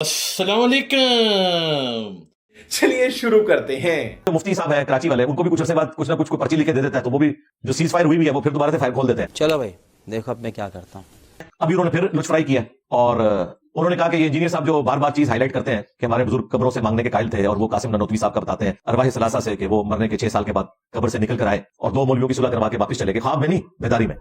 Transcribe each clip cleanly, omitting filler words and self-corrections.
अस्सलाम वालेकुम। चलिए शुरू करते हैं। तो मुफ्ती साहब है कराची वाले, उनको भी कुछ अर्से बाद कुछ ना कुछ पर्ची लिख के दे देता है, तो वो भी जो सीज फायर हुई भी है वो फिर दोबारा से फायर खोल देते हैं। चलो भाई देखो अब मैं क्या करता हूँ। अभी उन्होंने फिर लुचफराई किया और उन्होंने कहा कि ये इंजीनियर साहब जो बार बार चीज हाईलाइट करते हैं कि हमारे बुजुर्ग कब्रों से मांगने के कायल थे, और वो कासिम ननोतवी साहब का बताते हैं अरवाह सलासा से कि वो मरने के 6 साल के बाद कब्र से निकल कर आए और 2 मौलवियों की सुलह करवा के वापस चले गए, ख्वाब में नहीं बेदारी में।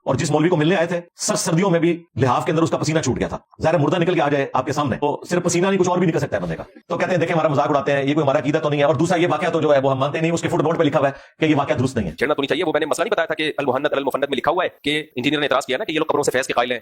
और जिस मौलवी को मिलने आए थे सख्त सर्दियों में भी लिहाफ के अंदर उसका पसीना छूट गया था। ज़ाहिर मुर्दा निकल के आ जाए आपके सामने तो सिर्फ पसीना नहीं कुछ और भी निकल सकता है बंदे का। तो कहते हैं देखें हमारा मजाक उड़ाते हैं, ये कोई हमारा अकीदा तो नहीं है। और दूसरा ये वाकया तो जो है वो हम मानते नहीं, उसके फुटनोट पे लिखा हुआ है कि ये वाकया दुरुस्त नहीं है। छेड़ना तो नहीं चाहिए। वो मैंने मसला नहीं बताया था कि अल मुहन्नद अल मुफन्नद में लिखा हुआ है कि इंजीनियर ने इतराज किया ना कि ये लोग कब्रों से फैज के कायल हैं।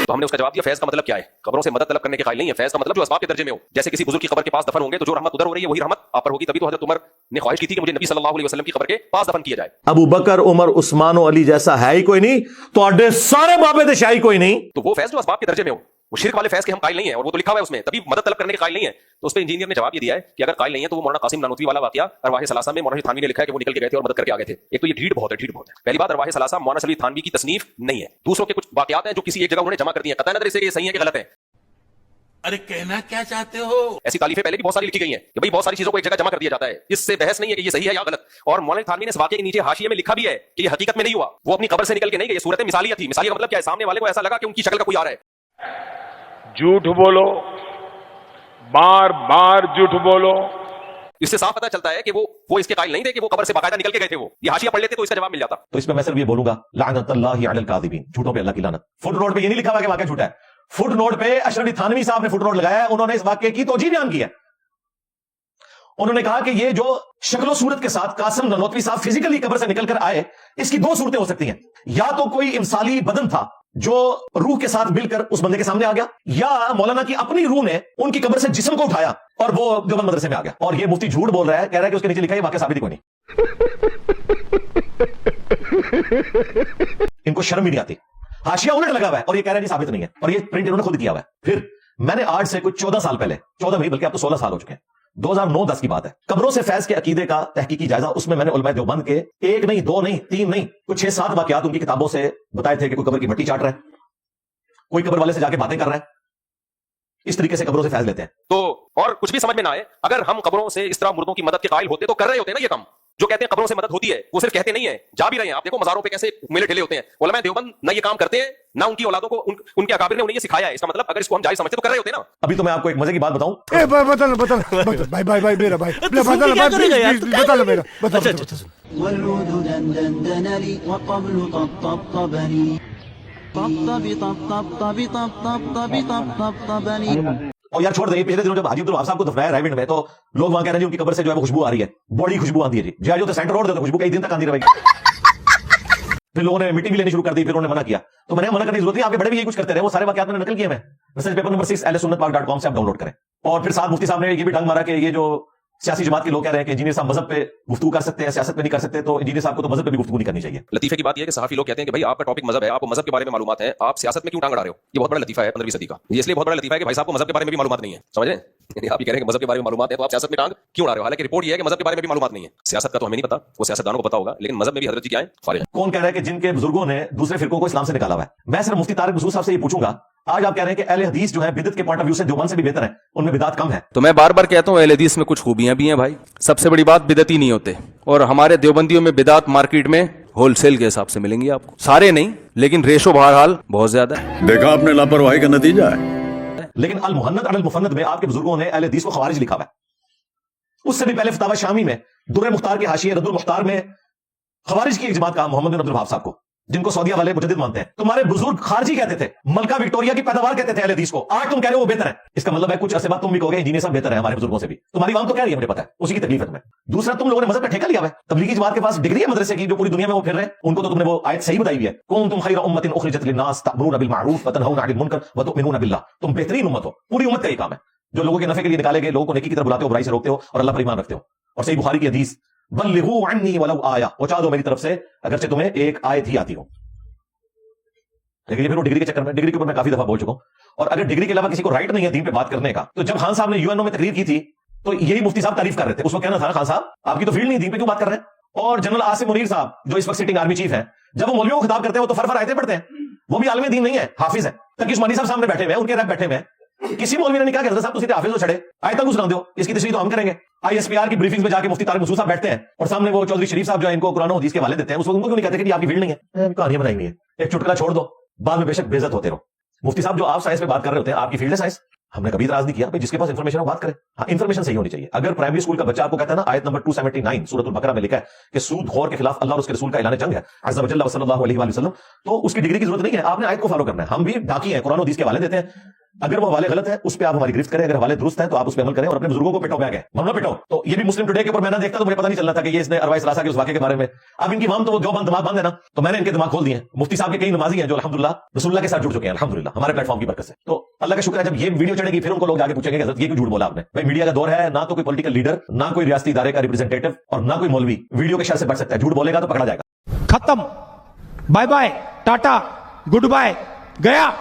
तो हमने उसका जवाब दिया फैज का मतलब क्या है? कब्रों से मदद तलब करने के कायल नहीं है। फैज का मतलब जो असबाब के दर्जे में हो, जैसे किसी बुजुर्ग की कब्र के पास दफन होंगे तो जो रहमत उधर हो रही है वही रहमत आप पर होगी। तभी तो हजरत उमर ने ख्वाहिश की थी कि मुझे नबी सल्लल्लाहु अलैहि वसल्लम की कब्र के पास दफन किया जाए। अबू बकर उमर उस्मान अली जैसा है ही कोई नहीं, तो अड्डे सारे बाबे दे शाही कोई नहीं। तो वो फैज जो असबाब के दर्जे में हो, वो शिर्क वाले फैज के हम कायल नहीं है, और वो तो लिखा हुआ है उसमें, तभी मदद तलब करने के कायल नहीं है। तो उस पर इंजीनियर ने जवाब ये दिया है कि अगर कायल नहीं है तो वो मौलाना कासिम नानोतवी वाला वाकया अरवाह सलासा में मौलाना थानवी ने लिखा है कि वो निकल के गए थे और मदद करके आ गए थे। एक तो ये ढीठ बहुत है। पहली बात, अरवाह सलासा मौलाना सलीम थानवी की तसनीफ नहीं है। दूसरों के कुछ वाकयात हैं जो किसी एक जगह उन्होंने जमा कर दिए हैं, कतई नजर से ये सही है कि गलत है। अरे कहना क्या चाहते हो? ऐसी तारीफें पहले भी बहुत सारी लिखी गई हैं कि भाई बहुत सारी चीजों को एक जगह जमा कर दिया जाता है, इससे बहस नहीं है कि ये सही है या गलत। और मौलाना थानवी ने इस वाकये के नीचे हाशिए में लिखा भी है कि ये हकीकत में नहीं हुआ, वो अपनी कब्र से निकल के नहीं गए, ये सूरत मिसालिया थी। मिसालिया मतलब क्या है? सामने वाले को ऐसा लगा कि उनकी शक्ल का कोई आ रहा है। झूठ बोलो, बार बार झूठ बोलो। इससे साफ पता चलता है कि वो इसके कायल नहीं थे कि वो कब्र से बाकायदा निकल के गए थे। वो ये हाशिया पढ़ लेते तो इसका जवाब मिल जाता। तो इसमें मैं सिर्फ ये बोलूंगा लानतुल्लाहि अलल काज़िबीन, झूठों पे अल्लाह की लानत। फुट नोट पे ये नहीं लिखा हुआ कि वाकया झूठा है। फुट नोट पे अशरफ अली थानवी साहब ने फुट नोट लगाया है, उन्होंने इस वाकये की तौजीह बयान की है। उन्होंने कहा कि ये जो शक्लो सूरत के साथ कासिम ननोतवी साहब फिजिकली कब्र से निकल कर आए, इसकी 2 सूरतें हो सकती हैं। या तो कोई इंसानी बदन था जो रूह के साथ मिलकर उस बंदे के सामने आ गया, या मौलाना की अपनी रूह ने उनकी कब्र से जिस्म को उठाया और वो देवबंद मदरसे में आ गया। और ये मुफ्ती झूठ बोल रहा है, कह रहा है कि उसके नीचे लिखा है वाकया साबित ही कोई नहीं। इनको शर्म भी नहीं आती। हाशिया उलट लगा हुआ है और ये कह रहा है कि साबित नहीं है, और ये प्रिंट इन्होंने खुद किया हुआ है। फिर मैंने आज से कुछ 14 साल पहले, 14 नहीं बल्कि अब तो 16 साल हो चुके हैं, 2009-10 की बात है, कब्रों से फैज के अकीदे का तहकीकी जायजा, उसमें मैंने उलमाए देवबंद के 1 नहीं 2 नहीं 3 नहीं कुछ 6-7 वाकयात उनकी किताबों से बताए थे कि कोई कब्र की मट्टी चाट रहा है, कोई कब्र वाले से जाके बातें कर रहा है। इस तरीके से कब्रों से फैज लेते हैं। तो और कुछ भी समझ में ना आए, अगर हम कब्रों से इस तरह मुर्दों की मदद के कायल होते तो कर रहे होते ना ये काम। जो कहते हैं कब्रों से मदद होती है वो सिर्फ कहते नहीं है, जा भी रहे हैं। आप देखो मज़ारों पे कैसे मेले ठेले होते हैं। उलमाए देवबंद ना ये काम करते हैं, ना उनकी औलादों को उनके अकाबिर ने उन्हें ये सिखाया है। इसका मतलब अगर इसको हम जायज समझते तो कर रहे होते ना। अभी तो मैं आपको एक मजे की बात बताऊं। भाई मेरा भाई والعود دندن لي وقبل طبطبني طبطب طبطب طبطب طبطبني। और यार छोड़ दे, पिछले दिनों जब हाजी अब्दुल वहाब साहब को दफनाया रायविंड में, तो लोग वहां कह रहे हैं उनकी कब्र से जो है वो खुशबू आ रही है, बड़ी खुशबू आती है जी। जो तो सेंटर रोड देते खुशबू कई दिन तक आती रहेगी। फिर लोगों ने मिट्टी भी लेनी शुरू कर दी, फिर उन्होंने मना किया। तो मैंने मना करने की जरूरत नहीं, आपके बड़े भी यही कुछ करते रहे। वो सारे वाकयात मैंने नकल किए। मैं रिसर्च पेपर नंबर 6 ahlusunnatpark.com से आप डाउनलोड करें। और फिर साथ मुफ्ती साहब ने ये भी डंग मारा कि ये जो सियासी जमात के लोग कह रहे हैं कि इंजीनियर साहब मजहब पे गुफ्तगू कर सकते हैं, सियासत पे नहीं कर सकते, तो इंजीनियर साहब को तो मजहब पे भी गुफ्तगू नहीं करनी चाहिए। लतीफे की बात यह है कि सहाफी लोग कहते हैं कि भाई आपका टॉपिक मजहब है, आपको मजहब के बारे में मालूमात है, आप सियासत में क्यों टांग अड़ा रहे हो? ये बहुत बड़ा लतीफा है 15वीं सदी का। ये इसलिए बहुत बड़ा लतीफा है कि भाई साहब को मजहब के बारे में भी मालूमात नहीं है। समझे? आप ये कह रहे हैं कि मजहब के बारे में मालूमात है तो आप सियासत में टांग क्यों अड़ा रहे हो? हालांकि रिपोर्ट ये है कि मजहब के बारे में भी मालूमात नहीं है। सियासत का तो हमें नहीं पता, वो सियासतदानों को पता होगा, लेकिन मजहब में भी हजरत जी क्या है? फारिग है। कौन कह रहा है कि जिनके बुजुर्गों ने दूसरे फिरकों को इस्लाम से निकाला हुआ है? मैं सिर्फ मुफ्ती तारिक मसूद साहब से ये पूछूंगा, आज आप कह रहे हैं कि अहले हदीस जो है बिदअत के पॉइंट ऑफ व्यू से देवबंद से भी बेहतर है, उनमें बिदअत कम है। तो मैं बार बार कहता हूँ अहले हदीस में कुछ खूबियां भी हैं भाई। सबसे बड़ी बात बिदअती नहीं होते, और हमारे देवबंदियों में बिदअत मार्केट में होलसेल के हिसाब से मिलेंगी आपको, सारे नहीं लेकिन रेशो बहरहाल बहुत ज्यादा है। देखा आपने लापरवाही का नतीजा है। लेकिन अल मुहन्नद अल मुफन्नद में आपके बुजुर्गों ने अहले हदीस को खवारिज लिखा हुआ है। उससे भी पहले फतावा शामी में दुर्र मुख्तार के हाशिए रद्दुल मुख्तार में खवारिज की एक जमात का मोहम्मद बिन अब्दुल वहाब साहब को, जिनको सऊदीया वाले मुजद्दिद मानते हैं। तुम्हारे बुजुर्ग खारजी कहते थे, मलका विक्टोरिया की पैदावार कहते थे अहले हदीस को। आज तुम कह रहे हो वो बेहतर है। इसका मतलब है कुछ अरसे बाद तुम भी कहोगे इंजीनियर साहब बेहतर है हमारे बुजुर्गों से भी। तुम्हारी आवाम तो कह रही है, मुझे पता है, उसी की तकलीफ है तुम्हें। दूसरा, तुम लोगों ने मजहब का ठेका लिया है। तबलीगी जमात के पास डिग्री है मदरसे की, जो पूरी दुनिया में वो फिर रहे हैं। उनको तो तुमने वो आयत सही बताई हुई है, कुंतुम खैरा उम्मतिन उखरिजत लिन्नास तअमुरूना बिल मारूफ व तनहौना अनिल मुनकर व तुमिनूना बिल्लाह। तुम बेहतरीन उम्मत हो। पूरी उम्मत का ये काम है, जो लोगों के नफे के लिए निकाले गए, लोगों को नेकी की तरफ बुलाते हो, बुराई से रोकते हो और अल्लाह पर ईमान रखते हो। और सही बुखारी की हदीस, बल्लिगू अन्नी वलौ आया, पहुंचा दो मेरी तरफ से अगरचे तुम्हें एक आयत ही आती हो। लेकिन ये फिर वो डिग्री के चक्कर में, डिग्री के ऊपर मैं काफी दफा बोल चुका हूं। और अगर डिग्री के अलावा किसी को राइट नहीं है दीन पे बात करने का, तो जब खान साहब ने यूएनओ में तकरीर की थी तो यही मुफ्ती साहब तारीफ कर रहे थे। उसको कहना था खान साहब आपकी तो फील्ड नहीं, दीन पे क्यों बात कर रहे हैं? और जनरल आसिम मुनीर साहब जो इस वक्त सिटिंग आर्मी चीफ हैं, जब वो मौलवियों को खिताब करते हैं वो तो फर आयतें पढ़ते हैं, वो भी आलिम दीन नहीं है, हाफिज है। तक उस्मानी साहब सामने बैठे हुए हैं, उनके रैप बैठे हुए हैं, किसी मौलवी ने नहीं कहा कि हज़रत साहब तो सीधे हाफिज हो छड़े, आयत तक सुना दो, इसकी तशरीह तो हम करेंगे। ISPR की ब्रीफिंग्स में जाके मुफ्ती तारिक मसूद साहब बैठते हैं और सामने वो चौधरी शरीफ साहब जो है इनको कुरान और हदीस के हवाले देते हैं, उस वक्त उनको क्यों नहीं कहते कि आपकी फील्ड नहीं है, कहानियां बनाई हुई है, एक चुटकुला छोड़ दो, बाद में बेशक बेइज्जत होते रहो। मुफ्ती साहब जो आप साइंस पे बात कर रहे होते हैं, आपकी फील्ड है साइंस, हमने कभी इतराज नहीं किया भाई, जिसके पास इंफॉर्मेशन है वो बात करे। हाँ, इंफॉर्मेशन सही होनी चाहिए। अगर प्राइमरी स्कूल का बच्चा आपको कहता है ना आयत नंबर 279 सूरह अल-बकरा में लिखा है कि सूद खोर के खिलाफ अल्लाह और उसके रसूल का ऐलान जंग है अज़्ज़ा व जल्ला व सल्लल्लाहु अलैहि वसल्लम, तो उसकी डिग्री की जरूरत नहीं है, आपने आयत को फॉलो करना है। हम भी ढाकी हैं, कुरान और हदीस के हवाले देते हैं, अगर वो हवाले गलत है उस पर आप हमारी गिरफ्त करें, अगर हवाले दुरुस्त है तो आप उस पर अमल करें और अपने बुजुर्गों को पिटो बैग है, ममना पिटो। तो ये भी मुस्लिम टुडे के ऊपर मैंने देखता तो मुझे पता नहीं चलना था कि ये इसने अरवाइस रासा के उस वाक़े के बारे में। अब इनकी माम तो वो दिमाग बंद है ना, तो मैंने इनके दिमाग खोल दिए। मुफ्ती साहब के कई नमाजी हैं जो अल्हम्दुलिल्लाह रसूलुल्लाह के साथ जुड़ चुके हैं, अल्हम्दुलिल्लाह हमारे प्लेटफॉर्म की बरकत से। तो अल्लाह का शुक्र है, जब ये वीडियो चढ़ेगी फिर उनको लोग जाके पूछेंगे कि हज़रत ये क्यों झूठ बोला आपने। भाई मीडिया का दौर है, ना तो कोई पॉलिटिकल लीडर, ना कोई रियासती इदारे का रिप्रेजेंटेटिव और ना कोई मौलवी वीडियो के शर से बच सकता है। झूठ बोलेगा तो पकड़ा जाएगा। खत्म, bye bye, tata, good bye, गया।